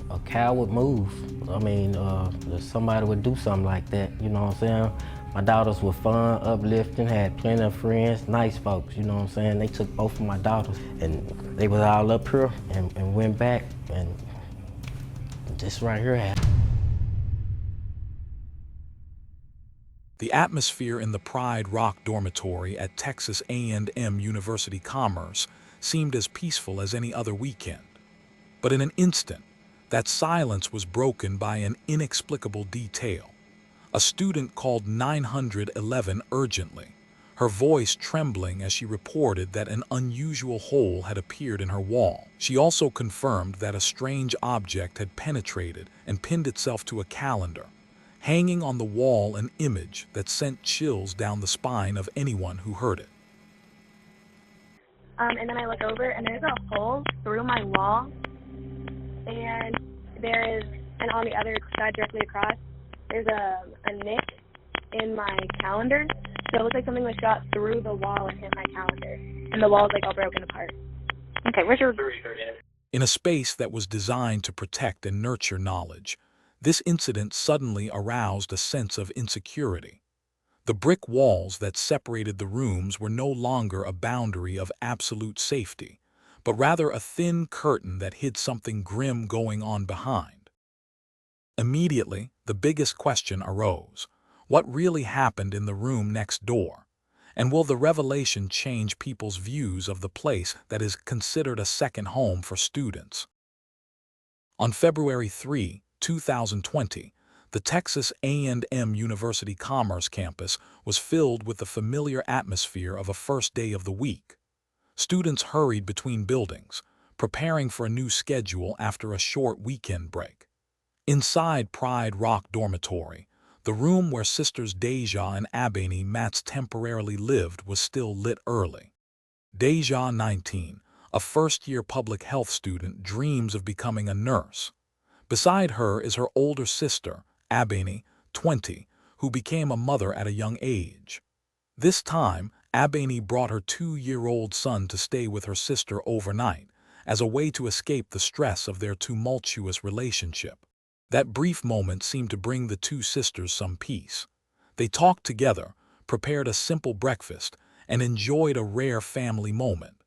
a coward move. I mean, if somebody would do something like that, you know what I'm saying? My daughters were fun, uplifting, had plenty of friends, nice folks, you know what I'm saying? They took both of my daughters and they was all up here and went back, and this right here happened. The atmosphere in the Pride Rock dormitory at Texas A&M University Commerce seemed as peaceful as any other weekend. But in an instant, that silence was broken by an inexplicable detail. A student called 911 urgently, her voice trembling as she reported that an unusual hole had appeared in her wall. She also confirmed that a strange object had penetrated and pinned itself to a calendar, hanging on the wall, an image that sent chills down the spine of anyone who heard it. And then I look over, and there's a hole through my wall, and and on the other side directly across, there's a nick in my calendar. So it looks like something was shot through the wall and hit my calendar, and the wall's like all broken apart. Okay, where's your... In a space that was designed to protect and nurture knowledge, this incident suddenly aroused a sense of insecurity. The brick walls that separated the rooms were no longer a boundary of absolute safety, but rather a thin curtain that hid something grim going on behind. Immediately, the biggest question arose: what really happened in the room next door? And will the revelation change people's views of the place that is considered a second home for students? On February 3, 2020, the Texas A&M University Commerce campus was filled with the familiar atmosphere of a first day of the week. Students hurried between buildings, preparing for a new schedule after a short weekend break. Inside Pride Rock Dormitory, the room where sisters Deja and Abbaney Matts temporarily lived was still lit early. Deja, 19, a first-year public health student, dreams of becoming a nurse. Beside her is her older sister, Abbaney, 20, who became a mother at a young age. This time, Abbaney brought her 2-year-old son to stay with her sister overnight, as a way to escape the stress of their tumultuous relationship. That brief moment seemed to bring the two sisters some peace. They talked together, prepared a simple breakfast, and enjoyed a rare family moment.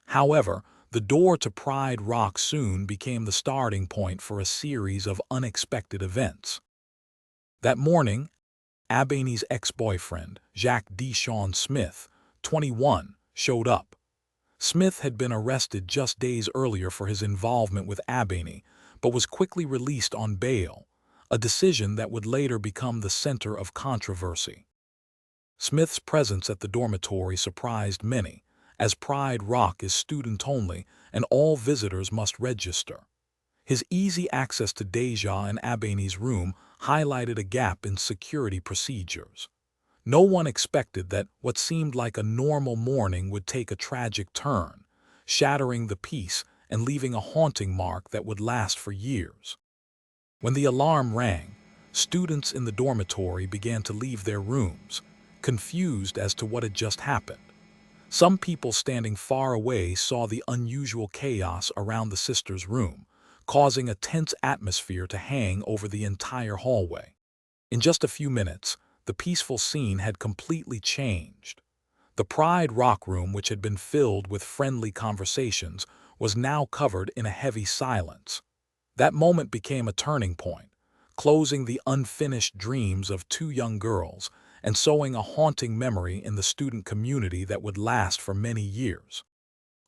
However, the door to Pride Rock soon became the starting point for a series of unexpected events. That morning, Abbaney's ex-boyfriend, Jack Deshaun Smith, 21, showed up. Smith had been arrested just days earlier for his involvement with Abbaney, but was quickly released on bail, a decision that would later become the center of controversy. Smith's presence at the dormitory surprised many, as Pride Rock is student-only and all visitors must register. His easy access to Deja and Abbaney's room highlighted a gap in security procedures. No one expected that what seemed like a normal morning would take a tragic turn, shattering the peace and leaving a haunting mark that would last for years. When the alarm rang, students in the dormitory began to leave their rooms, confused as to what had just happened. Some people standing far away saw the unusual chaos around the sisters' room, causing a tense atmosphere to hang over the entire hallway. In just a few minutes, the peaceful scene had completely changed. The Pride Rock room, which had been filled with friendly conversations, was now covered in a heavy silence. That moment became a turning point, closing the unfinished dreams of two young girls and sowing a haunting memory in the student community that would last for many years.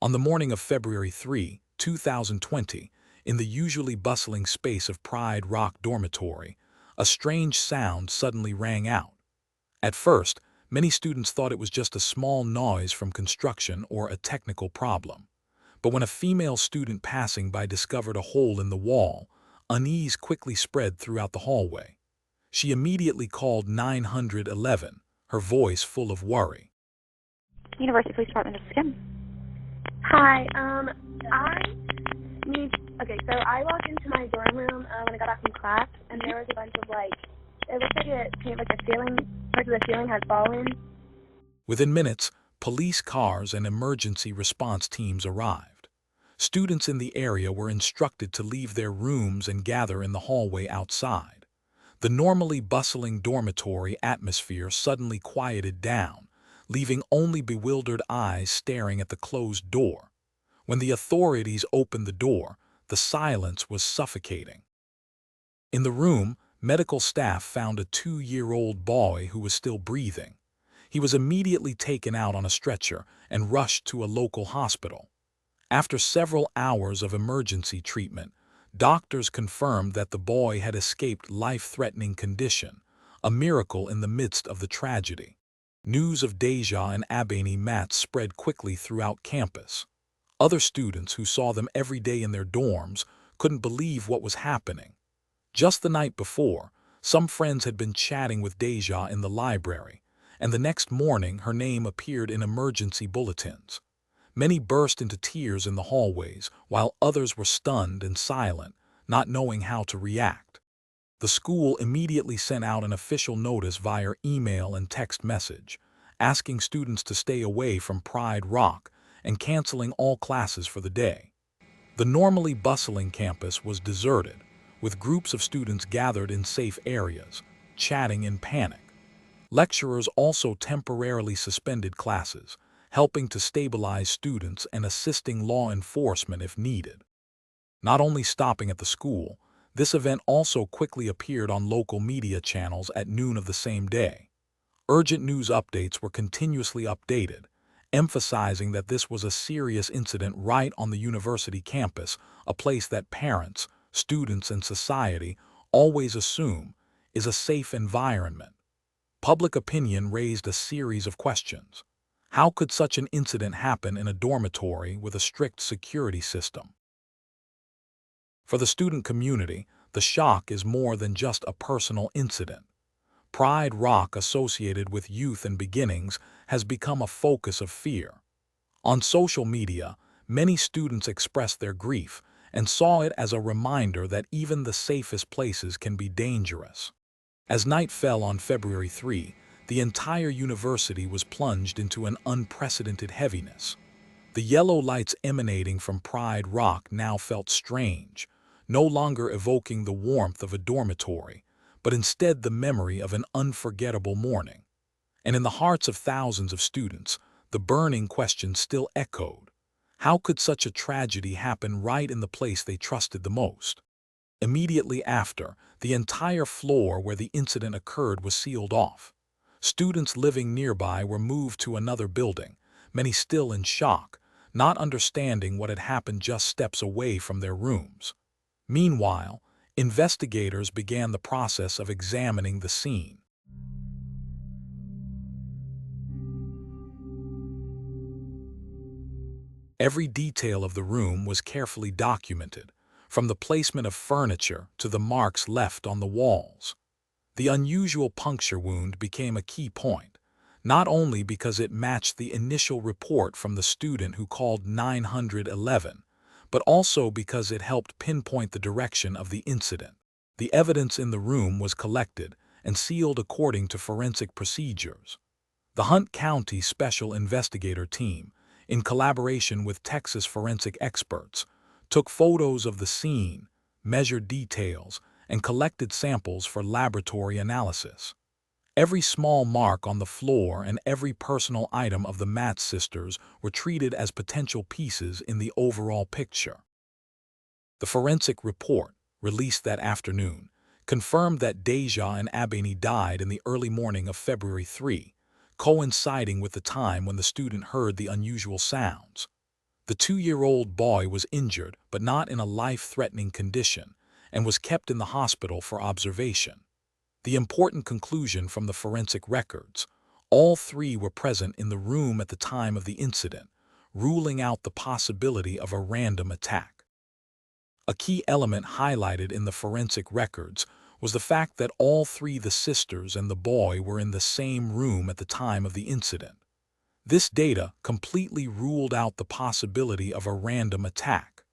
On the morning of February 3, 2020, in the usually bustling space of Pride Rock Dormitory, a strange sound suddenly rang out. At first, many students thought it was just a small noise from construction or a technical problem. But when a female student passing by discovered a hole in the wall, unease quickly spread throughout the hallway. She immediately called 911, her voice full of worry. University Police Department, this is Kim. Hi, so I walked into my dorm room when I got back from class, and there was a bunch of, it looked like the ceiling, parts of the ceiling had fallen. Within minutes, police cars and emergency response teams arrived. Students in the area were instructed to leave their rooms and gather in the hallway outside. The normally bustling dormitory atmosphere suddenly quieted down, leaving only bewildered eyes staring at the closed door. When the authorities opened the door, the silence was suffocating. In the room, medical staff found a 2-year-old boy who was still breathing. He was immediately taken out on a stretcher and rushed to a local hospital. After several hours of emergency treatment, doctors confirmed that the boy had escaped life-threatening condition, a miracle in the midst of the tragedy. News of Deja and Abbaney Matts spread quickly throughout campus. Other students who saw them every day in their dorms couldn't believe what was happening. Just the night before, some friends had been chatting with Deja in the library, and the next morning her name appeared in emergency bulletins. Many burst into tears in the hallways, while others were stunned and silent, not knowing how to react. The school immediately sent out an official notice via email and text message, asking students to stay away from Pride Rock and canceling all classes for the day. The normally bustling campus was deserted, with groups of students gathered in safe areas, chatting in panic. Lecturers also temporarily suspended classes, helping to stabilize students and assisting law enforcement if needed. Not only stopping at the school, this event also quickly appeared on local media channels at noon of the same day. Urgent news updates were continuously updated, emphasizing that this was a serious incident right on the university campus, a place that parents, students, and society always assume is a safe environment. Public opinion raised a series of questions. How could such an incident happen in a dormitory with a strict security system? For the student community, the shock is more than just a personal incident. Pride Rock, associated with youth and beginnings, has become a focus of fear. On social media, many students expressed their grief and saw it as a reminder that even the safest places can be dangerous. As night fell on February 3, the entire university was plunged into an unprecedented heaviness. The yellow lights emanating from Pride Rock now felt strange, no longer evoking the warmth of a dormitory, but instead the memory of an unforgettable morning. And in the hearts of thousands of students, the burning question still echoed. How could such a tragedy happen right in the place they trusted the most? Immediately after, the entire floor where the incident occurred was sealed off. Students living nearby were moved to another building, many still in shock, not understanding what had happened just steps away from their rooms. Meanwhile, investigators began the process of examining the scene. Every detail of the room was carefully documented, from the placement of furniture to the marks left on the walls. The unusual puncture wound became a key point, not only because it matched the initial report from the student who called 911, but also because it helped pinpoint the direction of the incident. The evidence in the room was collected and sealed according to forensic procedures. The Hunt County Special Investigator Team, in collaboration with Texas forensic experts, took photos of the scene, measured details, and collected samples for laboratory analysis. Every small mark on the floor and every personal item of the Matts sisters were treated as potential pieces in the overall picture. The forensic report, released that afternoon, confirmed that Deja and Abbaney died in the early morning of February 3, coinciding with the time when the student heard the unusual sounds. The 2-year-old boy was injured but not in a life-threatening condition and was kept in the hospital for observation. The important conclusion from the forensic records: all three were present in the room at the time of the incident, ruling out the possibility of a random attack. A key element highlighted in the forensic records was the fact that all three, the sisters and the boy, were in the same room at the time of the incident. This data completely ruled out the possibility of a random attack.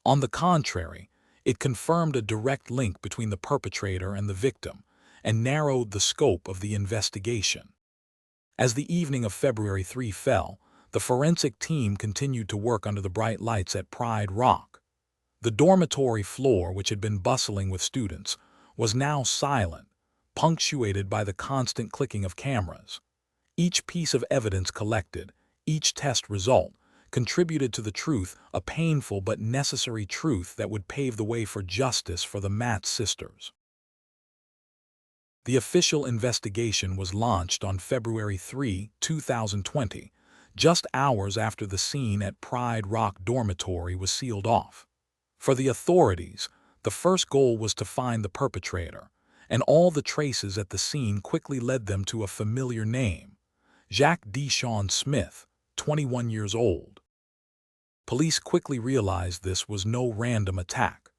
On the contrary, it confirmed a direct link between the perpetrator and the victim and narrowed the scope of the investigation. As the evening of February 3 fell, the forensic team continued to work under the bright lights at Pride Rock. The dormitory floor, which had been bustling with students, was now silent, punctuated by the constant clicking of cameras. Each piece of evidence collected, each test result, contributed to the truth, a painful but necessary truth that would pave the way for justice for the Matts sisters. The official investigation was launched on February 3, 2020, just hours after the scene at Pride Rock Dormitory was sealed off. For the authorities, the first goal was to find the perpetrator, and all the traces at the scene quickly led them to a familiar name: Deja Smith, 21 years old. Police quickly realized this was no random attack.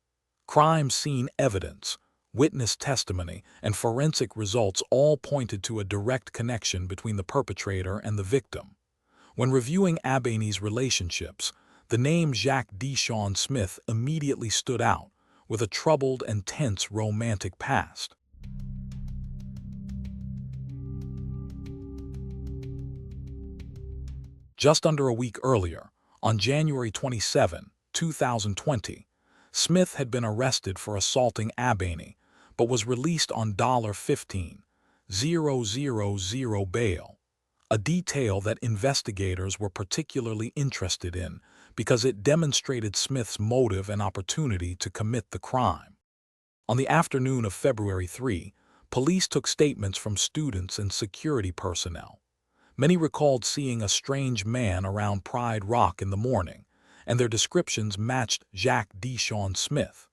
Crime scene evidence, witness testimony, and forensic results all pointed to a direct connection between the perpetrator and the victim. When reviewing Abbaney's relationships, the name Deja Smith immediately stood out, with a troubled and tense romantic past. Just under a week earlier, on January 27, 2020, Smith had been arrested for assaulting Abbaney, but was released on $15,000 bail, a detail that investigators were particularly interested in because it demonstrated Smith's motive and opportunity to commit the crime. On the afternoon of February 3, police took statements from students and security personnel. Many recalled seeing a strange man around Pride Rock in the morning, and their descriptions matched Deja Smith.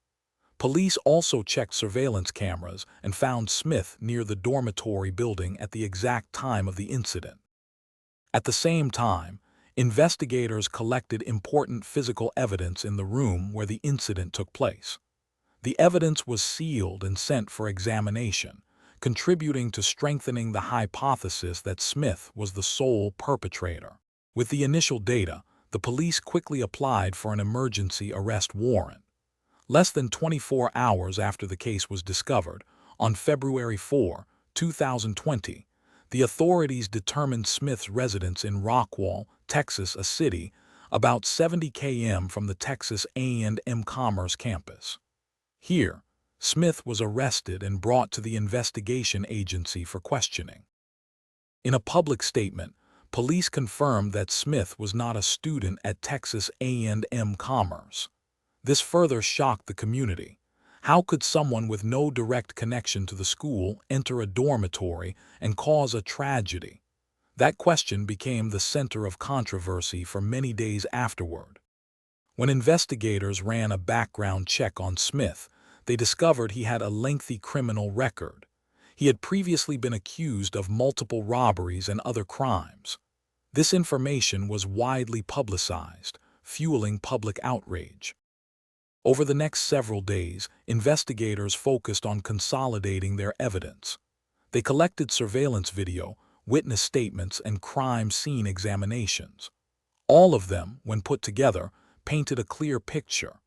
Police also checked surveillance cameras and found Smith near the dormitory building at the exact time of the incident. At the same time, investigators collected important physical evidence in the room where the incident took place. The evidence was sealed and sent for examination, contributing to strengthening the hypothesis that Smith was the sole perpetrator. With the initial data, the police quickly applied for an emergency arrest warrant. Less than 24 hours after the case was discovered, on February 4, 2020, the authorities determined Smith's residence in Rockwall, Texas, a city about 70 km from the Texas A&M Commerce campus. Here, Smith was arrested and brought to the investigation agency for questioning. In a public statement, police confirmed that Smith was not a student at Texas A&M Commerce. This further shocked the community. How could someone with no direct connection to the school enter a dormitory and cause a tragedy? That question became the center of controversy for many days afterward. When investigators ran a background check on Smith, they discovered he had a lengthy criminal record. He had previously been accused of multiple robberies and other crimes. This information was widely publicized, fueling public outrage. Over the next several days, investigators focused on consolidating their evidence. They collected surveillance video, witness statements, and crime scene examinations. All of them, when put together, painted a clear picture.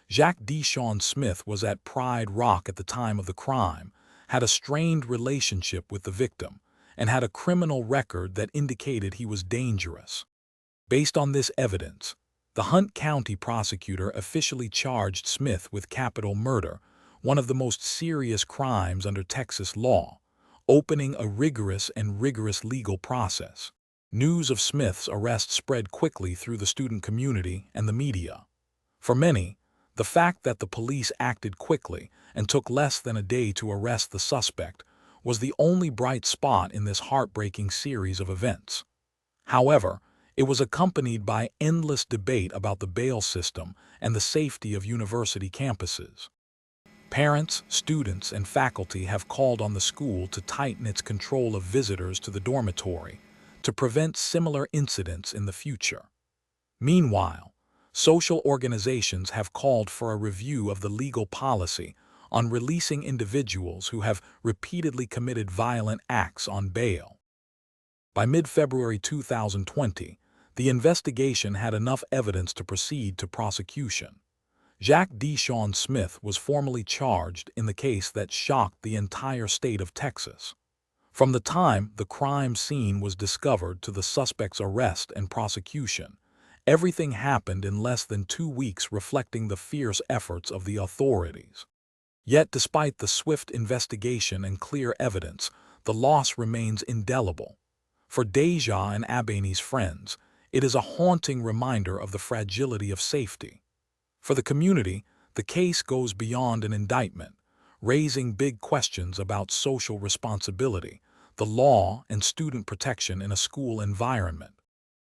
Deja Smith was at Pride Rock at the time of the crime, had a strained relationship with the victim, and had a criminal record that indicated he was dangerous. Based on this evidence, the Hunt County prosecutor officially charged Smith with capital murder, one of the most serious crimes under Texas law, opening a rigorous legal process. News of Smith's arrest spread quickly through the student community and the media. For many, the fact that the police acted quickly and took less than a day to arrest the suspect was the only bright spot in this heartbreaking series of events. However, it was accompanied by endless debate about the bail system and the safety of university campuses. Parents, students, and faculty have called on the school to tighten its control of visitors to the dormitory to prevent similar incidents in the future. Meanwhile, social organizations have called for a review of the legal policy on releasing individuals who have repeatedly committed violent acts on bail. By mid-February 2020, the investigation had enough evidence to proceed to prosecution. Deja Smith was formally charged in the case that shocked the entire state of Texas. From the time the crime scene was discovered to the suspect's arrest and prosecution, everything happened in less than 2 weeks, reflecting the fierce efforts of the authorities. Yet, despite the swift investigation and clear evidence, the loss remains indelible. For Deja and Abbaney's friends, it is a haunting reminder of the fragility of safety. For the community, the case goes beyond an indictment, raising big questions about social responsibility, the law, and student protection in a school environment.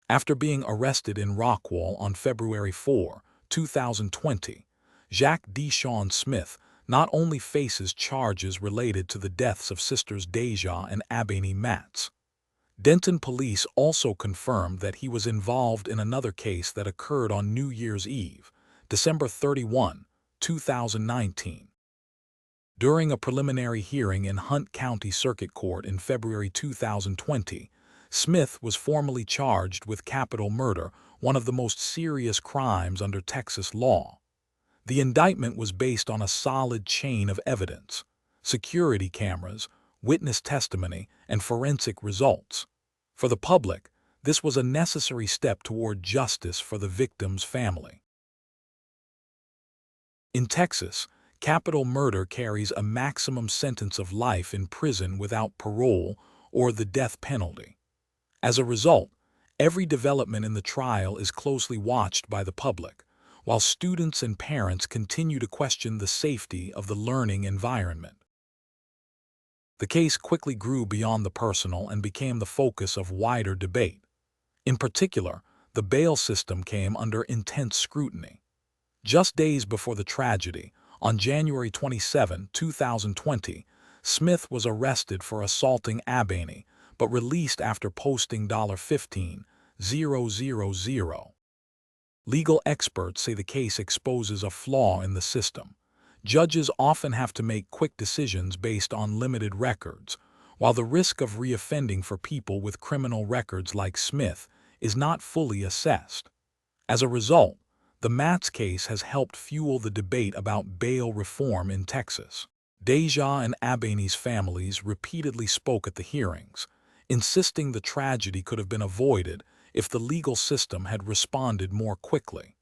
After being arrested in Rockwall on February 4, 2020, Jacques Deshawn Smith not only faces charges related to the deaths of sisters Deja and Abbaney Matts. Denton police also confirmed that he was involved in another case that occurred on New Year's Eve, December 31, 2019. During a preliminary hearing in Hunt County Circuit Court in February 2020, Smith was formally charged with capital murder, one of the most serious crimes under Texas law. The indictment was based on a solid chain of evidence: security cameras, witness testimony, and forensic results. For the public, this was a necessary step toward justice for the victim's family. In Texas, capital murder carries a maximum sentence of life in prison without parole or the death penalty. As a result, every development in the trial is closely watched by the public, while students and parents continue to question the safety of the learning environment. The case quickly grew beyond the personal and became the focus of wider debate. In particular, the bail system came under intense scrutiny. Just days before the tragedy, on January 27, 2020, Smith was arrested for assaulting Abbaney, but released after posting $15,000. Legal experts say the case exposes a flaw in the system. Judges often have to make quick decisions based on limited records, while the risk of reoffending for people with criminal records like Smith is not fully assessed. As a result, the Matts case has helped fuel the debate about bail reform in Texas. Deja and Abbaney's families repeatedly spoke at the hearings, insisting the tragedy could have been avoided if the legal system had responded more quickly.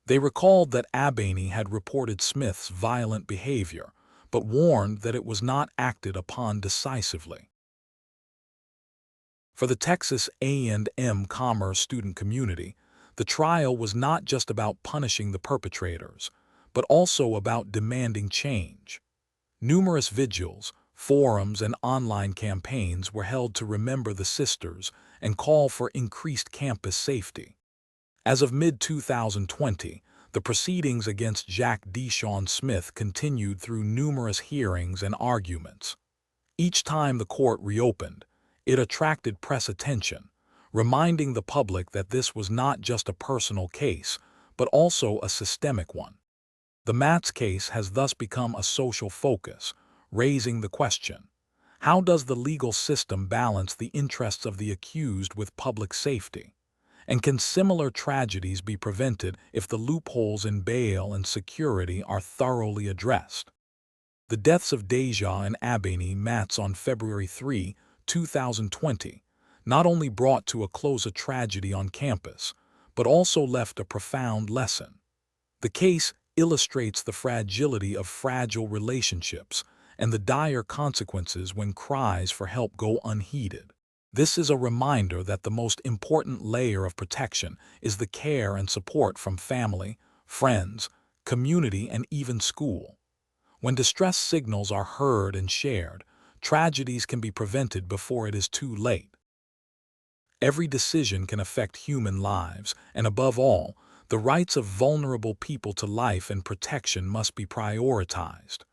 They recalled that Abbaney had reported Smith's violent behavior, but warned that it was not acted upon decisively. For the Texas A&M Commerce student community, the trial was not just about punishing the perpetrators, but also about demanding change. Numerous vigils, forums, and online campaigns were held to remember the sisters and call for increased campus safety. As of mid-2020, the proceedings against Jacques Deshawn Smith continued through numerous hearings and arguments. Each time the court reopened, it attracted press attention, reminding the public that this was not just a personal case, but also a systemic one. The Matts case has thus become a social focus, raising the question: how does the legal system balance the interests of the accused with public safety? And can similar tragedies be prevented if the loopholes in bail and security are thoroughly addressed? The deaths of Deja and Abbaney Matts on February 3, 2020, not only brought to a close a tragedy on campus, but also left a profound lesson. The case illustrates the fragility of fragile relationships and the dire consequences when cries for help go unheeded. This is a reminder that the most important layer of protection is the care and support from family, friends, community, and even school. When distress signals are heard and shared, tragedies can be prevented before it is too late. Every decision can affect human lives, and above all, the rights of vulnerable people to life and protection must be prioritized.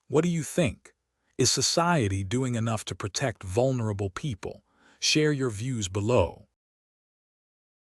What do you think? Is society doing enough to protect vulnerable people? Share your views below.